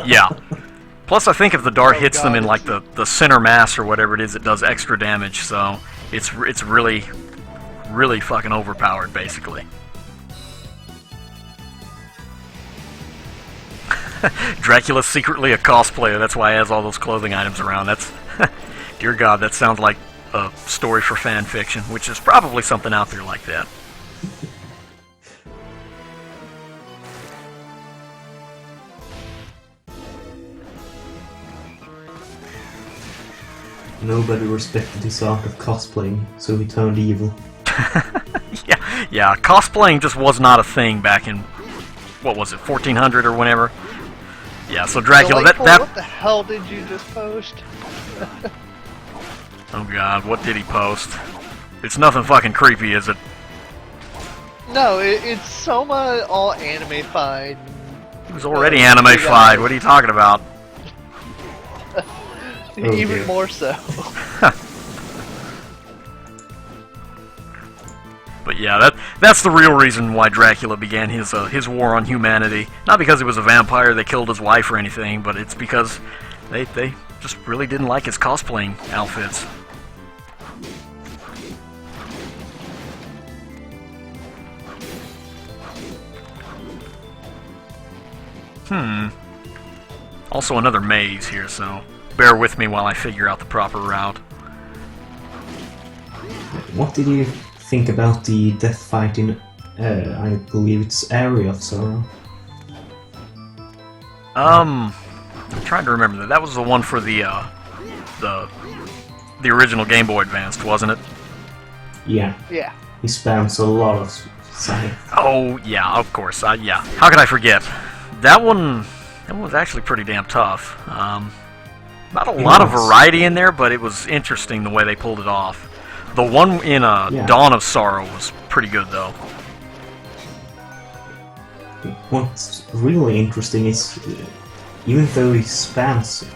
Yeah. Plus, I think if the dart Oh, hits them God, in like the center mass or whatever it is, it does extra damage. So it's really fucking overpowered, basically. Dracula's secretly a cosplayer. That's why he has all those clothing items around. That's dear God, that sounds like a story for fan fiction, which is probably something out there like that. Nobody respected his art of cosplaying, so he turned evil. Yeah, cosplaying just was not a thing back in, what was it, 1400 or whenever? Yeah, so Dracula, Delightful, that... What the hell did you just post? Oh God, what did he post? It's nothing fucking creepy, is it? No, it's Soma all anime-fied. He was already anime-fied, what are you talking about? Even dear. more so. But yeah, that's the real reason why Dracula began his war on humanity. Not because he was a vampire that killed his wife or anything, but it's because they just really didn't like his cosplaying outfits. Also another maze here, so bear with me while I figure out the proper route. What did you think about the death fight in, I believe it's Area of Sorrow? I'm trying to remember that. That was the one for the original Game Boy Advanced, wasn't it? Yeah. Yeah. He spams a lot of science. Oh, yeah, of course. Yeah. How could I forget? That one was actually pretty damn tough. Not a lot of variety in there, but it was interesting the way they pulled it off. The one in Dawn of Sorrow was pretty good, though. What's really interesting is, even though he spams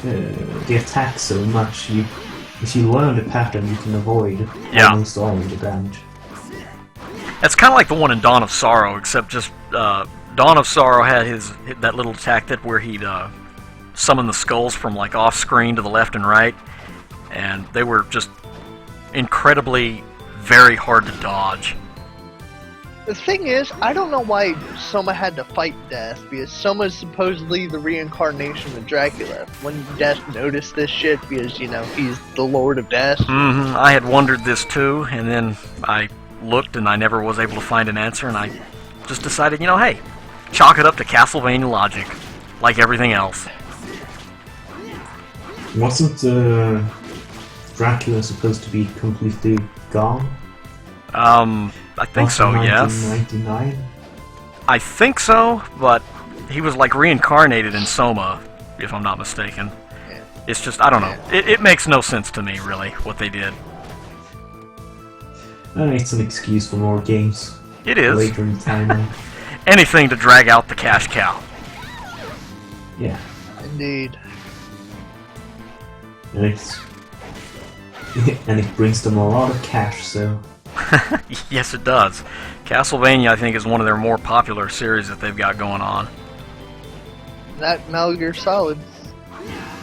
the attack so much, if you learn the pattern, you can avoid almost all of the damage. It's kind of like the one in Dawn of Sorrow, except just Dawn of Sorrow had that little attack where he'd summon the skulls from like off screen to the left and right, and they were just incredibly very hard to dodge. The thing is, I don't know why Soma had to fight Death, because Soma's supposedly the reincarnation of Dracula. When Death noticed this shit, because, you know, he's the Lord of Death. I had wondered this too, and then I looked and I never was able to find an answer, and I just decided, you know, hey, chalk it up to Castlevania logic, like everything else. Wasn't Dracula supposed to be completely gone? I think so, yes. 1999? I think so, but he was like reincarnated in Soma, if I'm not mistaken. Yeah. It's just, I don't know. It makes no sense to me, really, what they did. It's an excuse for more games. It is. Later in time. Anything to drag out the cash cow. Yeah. Indeed. And it brings them a lot of cash, so... Yes, it does. Castlevania, I think, is one of their more popular series that they've got going on. That Metal Gear Solid.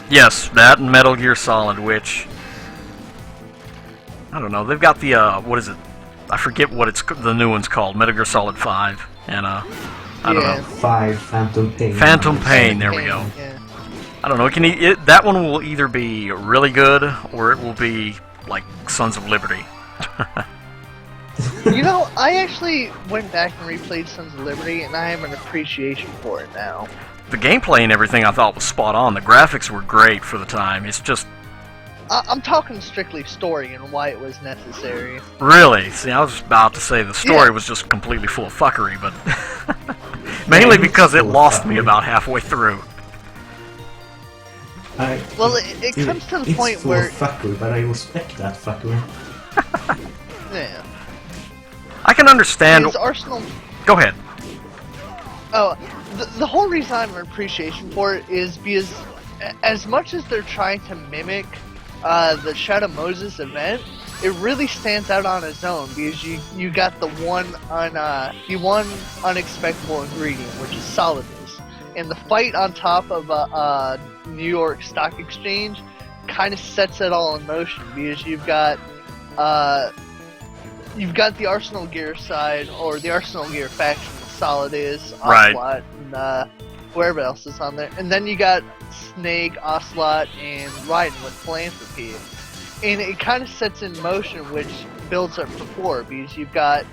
Yes, that and Metal Gear Solid, which... I don't know, they've got the, what is it? I forget what the new one's called, Metal Gear Solid 5, and, I don't know. 5, Phantom Pain. Phantom Pain, there we go. Yeah. I don't know, that one will either be really good, or it will be, like, Sons of Liberty. You know, I actually went back and replayed Sons of Liberty, and I have an appreciation for it now. The gameplay and everything I thought was spot on. The graphics were great for the time. It's just... I'm talking strictly story and why it was necessary. Really? See, I was about to say the story was just completely full of fuckery, but... mainly because it lost me about halfway through. Well, it comes to the point where... It's full of fuckery, but I respect that fuckery. Yeah. I can understand... His Arsenal... Go ahead. Oh, the whole reason I have an appreciation for it is because as much as they're trying to mimic the Shadow Moses event, it really stands out on its own because you got the one unexpected ingredient, which is solidness. and the fight on top of New York Stock Exchange kind of sets it all in motion, because you've got the Arsenal Gear side, or the Arsenal Gear faction, Solid is, Ocelot, and whoever else is on there, and then you got Snake, Ocelot, and Raiden with Philanthropy, and it kind of sets in motion, which builds up rapport, because you've got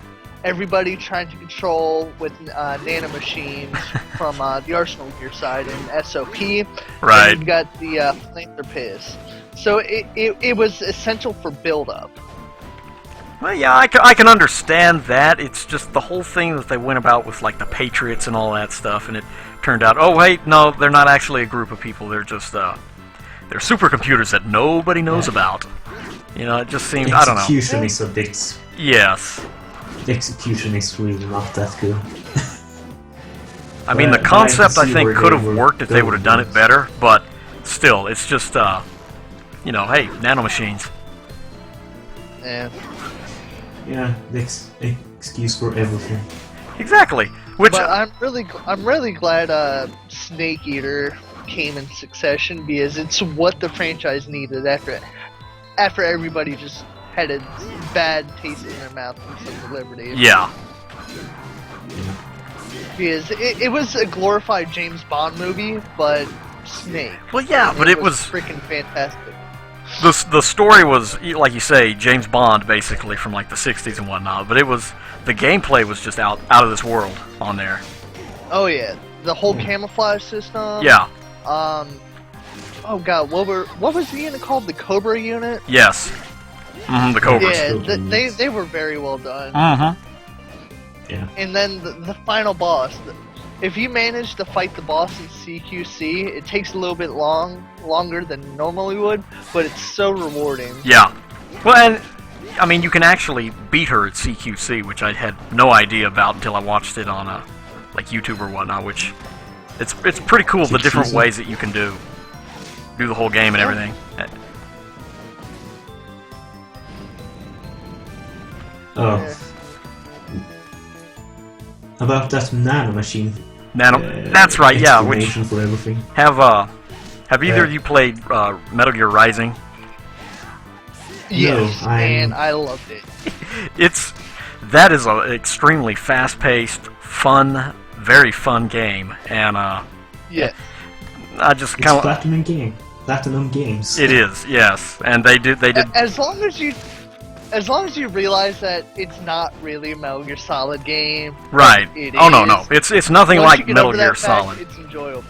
everybody trying to control with nanomachines from the Arsenal Gear side and SOP. Right. And you've got the Philanthropist. So it was essential for build-up. Well, yeah, I can understand that. It's just the whole thing that they went about with, like, the Patriots and all that stuff, and it turned out, oh, wait, no, they're not actually a group of people. They're just, they're supercomputers that nobody knows about. You know, it just seemed, I don't know. Executionist of this. Yes. The execution is really not that good. I mean, the concept, I think, could have worked if they would have done it better, but still, it's just, you know, hey, nanomachines. Yeah. Yeah, that's excuse for everything. Exactly. Which But I'm really glad Snake Eater came in succession, because it's what the franchise needed after everybody just had a bad taste in their mouth from Sons of Liberty. yeah. Because it was a glorified James Bond movie, but Snake. Well, yeah, but it was freaking fantastic. the story was, like you say, James Bond, basically, from, like, the 60s and whatnot, but it was, the gameplay was just out of this world on there. Oh yeah, the whole camouflage system. Yeah. Oh god, what was the unit called? The Cobra unit? Yes. The Cobras. Yeah, they were very well done. Yeah. And then the final boss. If you manage to fight the boss in CQC, it takes a little bit longer than normally would, but it's so rewarding. Yeah. Well, and, I mean, you can actually beat her at CQC, which I had no idea about until I watched it on, like, YouTube or whatnot, which, it's pretty cool, the different ways that you can do the whole game and everything. Oh. Yeah. About that nanomachine. That's right, yeah. Which for everything. have either of you played Metal Gear Rising? Yes, No, and I loved it. That is an extremely fast-paced, fun, very fun game, and Yeah. I just It's kind of Platinum Games. It is, yes, and they did. As long as you realize that it's not really a Metal Gear Solid game. Right. It Oh no, is. it's nothing Once like you get Metal over Gear that fact, Solid. it's enjoyable.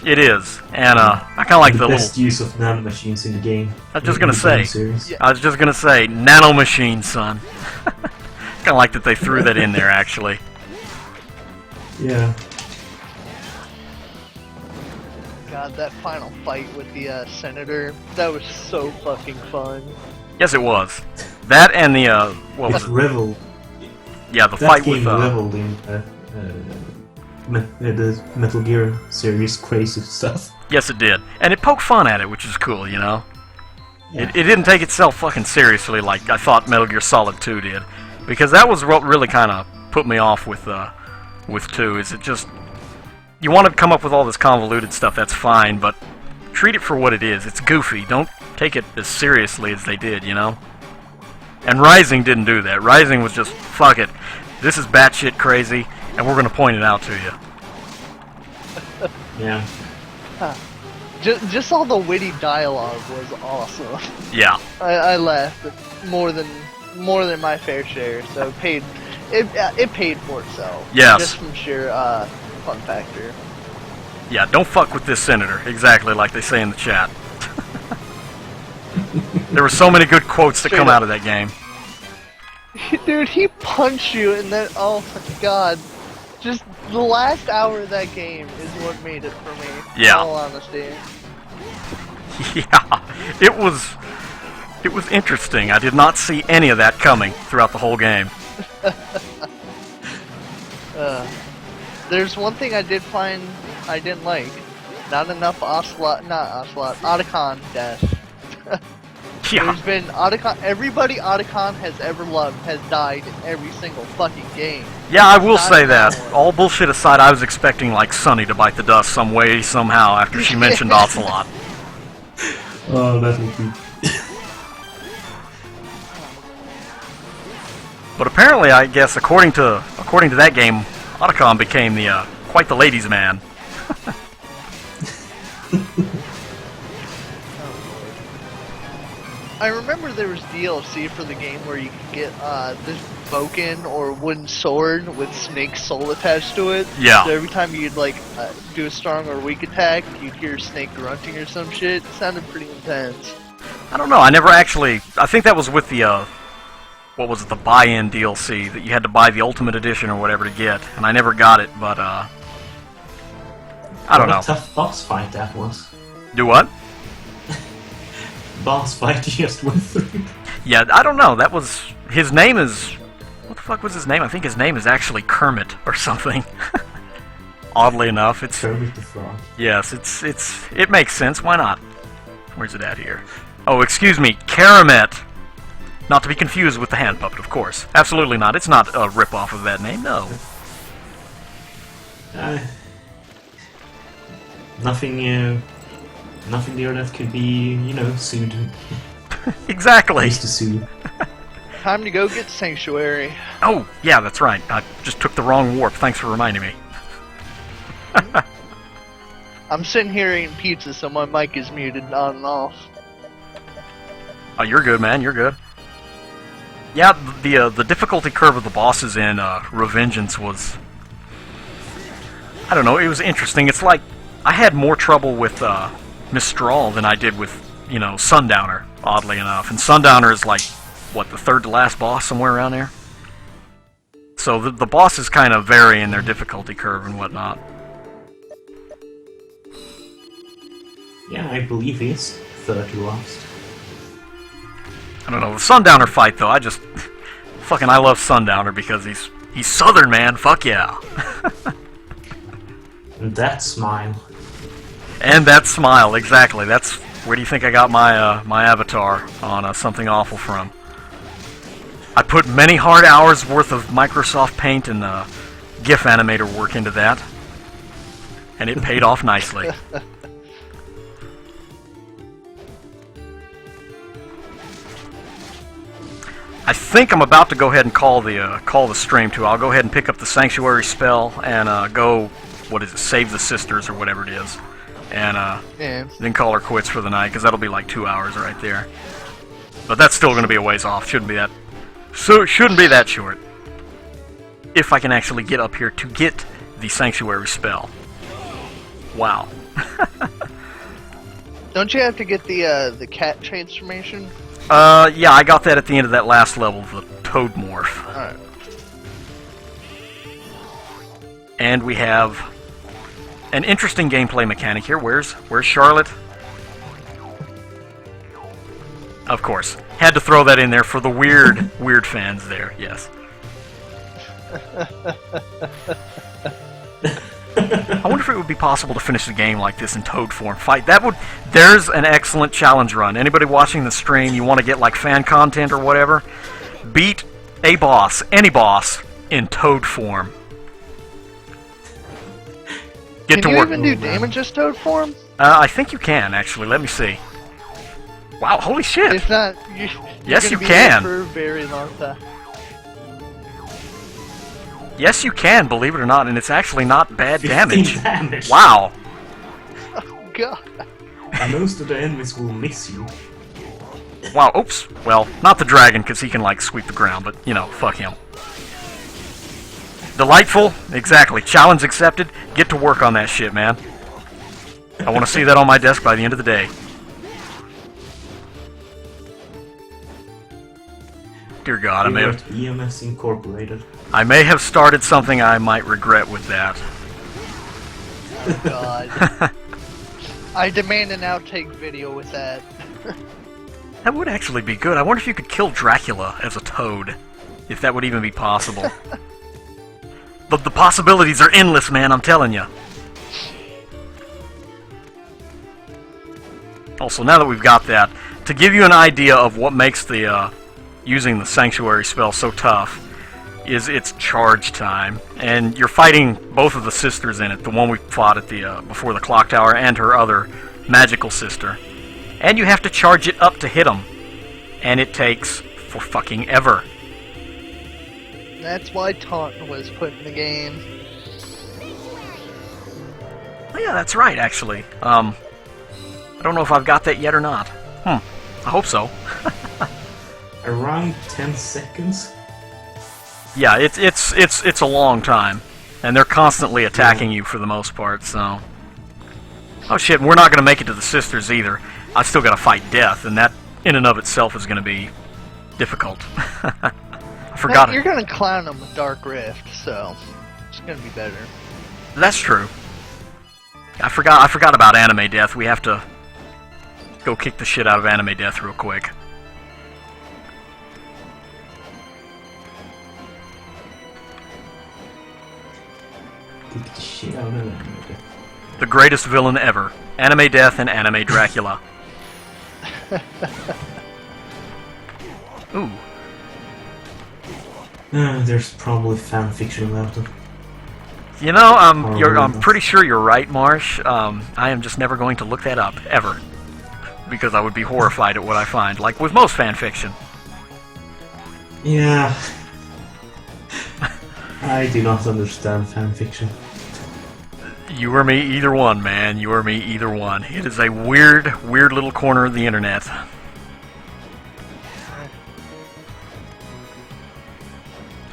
It is, and I kind of like the the best little. use of nanomachines in the game. I was just gonna say. Yeah. I was just gonna say, nanomachine, son. Kind of like that they threw that in there, actually. Yeah. God, that final fight with the Senator, that was so fucking fun. Yes, it was. That and the what It was it? reveled. Yeah, the That fight game with reveled in the Metal Gear series crazy stuff. Yes, it did, and it poked fun at it, which is cool, you know. Yeah. It didn't take itself fucking seriously like I thought Metal Gear Solid 2 did, because that was what really kind of put me off with 2. Is it just you want to come up with all this convoluted stuff? That's fine, but treat it for what it is. It's goofy. Don't take it as seriously as they did, you know. And Rising didn't do that. Rising was just fuck it. This is batshit crazy, and we're gonna point it out to you. Yeah. Just all the witty dialogue was awesome. Yeah. I laughed more than my fair share, so it paid for itself. Yes. Just from sheer fun factor. Yeah, don't fuck with this senator. Exactly like they say in the chat. There were so many good quotes that come out of that game. Dude, he punched you and then, oh my god. Just the last hour of that game is what made it for me. Yeah. In all honesty. Yeah, it was interesting. I did not see any of that coming throughout the whole game. There's one thing I did find I didn't like. Not enough Otacon death. Yeah. There's been Otacon. Everybody Otacon has ever loved has died in every single fucking game. Yeah, I will Not say that. one. All bullshit aside, I was expecting like Sunny to bite the dust some way, somehow, after she mentioned Ocelot. Oh, that would be. But apparently, I guess, according to that game, Otacon became the quite the ladies' man. I remember there was DLC for the game where you could get this Boken or wooden sword with Snake's soul attached to it. Yeah. So every time you'd like do a strong or weak attack, you'd hear Snake grunting or some shit. It sounded pretty intense. I don't know. I never actually. I think that was with the what was it? The buy-in DLC that you had to buy the Ultimate Edition or whatever to get, and I never got it. But I don't know. What a tough boss fight that was. Do what? Boss fight you just went through. Yeah, I don't know. That was his name is. What the fuck was his name? I think his name is actually Kermit or something. Oddly enough, it's. Kermit the Frog. Yes, it makes sense. Why not? Where's it at here? Oh, excuse me, Karamet. Not to be confused with the hand puppet, of course. Absolutely not. It's not a rip-off of that name, no. Nothing there that could be, sued. Exactly. Used to sue. Time to go get Sanctuary. Oh, yeah, that's right. I just took the wrong warp. Thanks for reminding me. I'm sitting here eating pizza, so my mic is muted on and off. Oh, you're good, man. You're good. Yeah, the difficulty curve of the bosses in Revengeance was... I don't know, it was interesting. It's like, I had more trouble with Mistral than I did with, Sundowner, oddly enough. And Sundowner is like, what, the third to last boss, somewhere around there? So the bosses kind of vary in their difficulty curve and whatnot. Yeah, I believe he is third to last. I don't know, the Sundowner fight, though, I just... Fucking, I love Sundowner because he's Southern, man, fuck yeah. And that smile. And that smile, exactly. That's... Where do you think I got my, my avatar on Something Awful from? I put many hard hours worth of Microsoft Paint and GIF animator work into that. And it paid off nicely. I think I'm about to go ahead and call the stream too. I'll go ahead and pick up the Sanctuary spell and go, what is it, save the sisters or whatever it is, and Yeah. then call her quits for the night because that'll be like 2 hours right there. But that's still going to be a ways off. Shouldn't be that. So it shouldn't be that short. If I can actually get up here to get the Sanctuary spell. Wow. Don't you have to get the cat transformation? Yeah, I got that at the end of that last level, the Toad Morph. Alright. And we have an interesting gameplay mechanic here. Where's Charlotte? Of course. Had to throw that in there for the weird fans there, yes. I wonder if it would be possible to finish the game like this in Toad form. There's an excellent challenge run. Anybody watching the stream, you want to get like fan content or whatever, beat a boss, any boss, in Toad form. Get to Can you work. even do damage as Toad form? I think you can, actually. Let me see. Wow, holy shit! If not, Yes, you're you gonna be can. there for a very long time. Yes, you can, believe it or not, and it's actually not bad 15 damage. damage. Wow. Oh god. And most of the enemies will miss you. Wow, oops. Well, not the dragon, because he can, like, sweep the ground, but, fuck him. Delightful? Exactly. Challenge accepted. Get to work on that shit, man. I want to see that on my desk by the end of the day. Dear God, We were at EMS Incorporated. I may have started something I might regret with that. Oh god. I demand an outtake video with that. That would actually be good. I wonder if you could kill Dracula as a toad. If that would even be possible. The possibilities are endless, man, I'm telling you. Also, now that we've got that, to give you an idea of what makes the using the Sanctuary spell so tough, is its charge time. And you're fighting both of the sisters in it, the one we fought at the before the clock tower and her other magical sister. And you have to charge it up to hit them. And it takes for fucking ever. That's why taunt was put in the game. Oh, yeah, that's right, actually. I don't know if I've got that yet or not. I hope so. Around 10 seconds? Yeah, it's a long time. And they're constantly attacking you for the most part, so... Oh shit, we're not going to make it to the sisters either. I still got to fight death, and that in and of itself is going to be difficult. I forgot You're going to clown them with Dark Rift, so it's going to be better. That's true. I forgot about anime death. We have to go kick the shit out of anime death real quick. Kick the shit out of anime death. The greatest villain ever. Anime death and anime Dracula. Ooh. There's probably fan fiction about them. You know, I'm pretty sure you're right, Marsh. I am just never going to look that up, ever. Because I would be horrified at what I find, like with most fan fiction. Yeah. I do not understand fan fiction. You or me, either one, man. You or me, either one. It is a weird, weird little corner of the internet.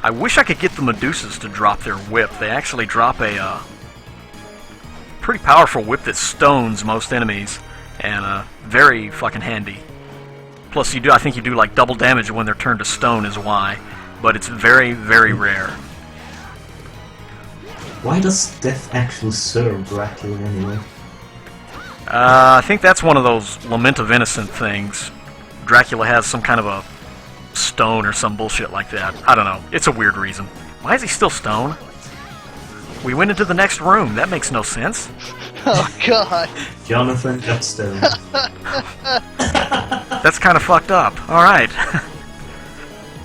I wish I could get the Medusas to drop their whip. They actually drop a pretty powerful whip that stones most enemies, and very fucking handy. Plus, I think you do like double damage when they're turned to stone is why, but it's very, very rare. Why does death actually serve Dracula anyway? I think that's one of those Lament of Innocent things. Dracula has some kind of a stone or some bullshit like that. I don't know. It's a weird reason. Why is he still stone? We went into the next room. That makes no sense. Oh, God. Jonathan got stoned. That's kind of fucked up. Alright.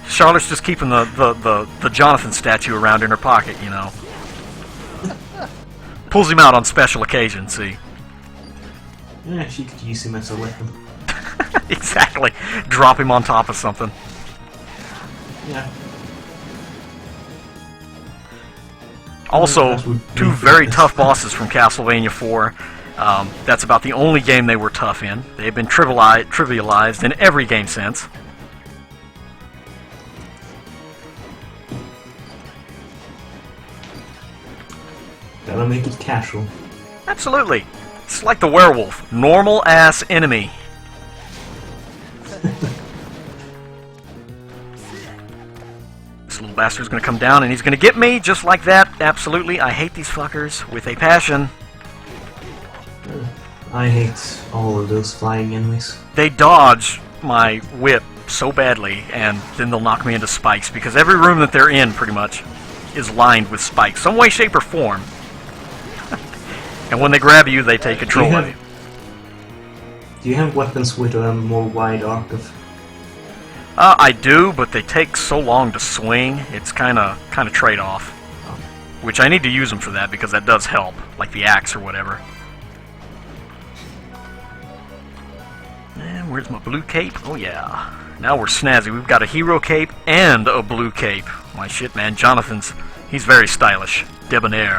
Charlotte's just keeping the Jonathan statue around in her pocket, you know. Pulls him out on special occasions, see? Yeah, she could use him as a weapon. Exactly. Drop him on top of something. Yeah. Also, two very tough bosses from Castlevania 4. That's about the only game they were tough in. They've been trivialized in every game since. Gotta make it casual. Absolutely. It's like the werewolf. Normal-ass enemy. This little bastard's gonna come down and he's gonna get me just like that. Absolutely. I hate these fuckers with a passion. I hate all of those flying enemies. They dodge my whip so badly, and then they'll knock me into spikes, because every room that they're in, pretty much, is lined with spikes. Some way, shape, or form. And when they grab you, they take control of you. Do you have weapons with a more wide arc of... I do, but they take so long to swing, it's kind of trade-off. Which I need to use them for that, because that does help, like the axe or whatever. And where's my blue cape? Oh yeah. Now we're snazzy. We've got a hero cape and a blue cape. My shit, man. Jonathan's, he's very stylish. Debonair.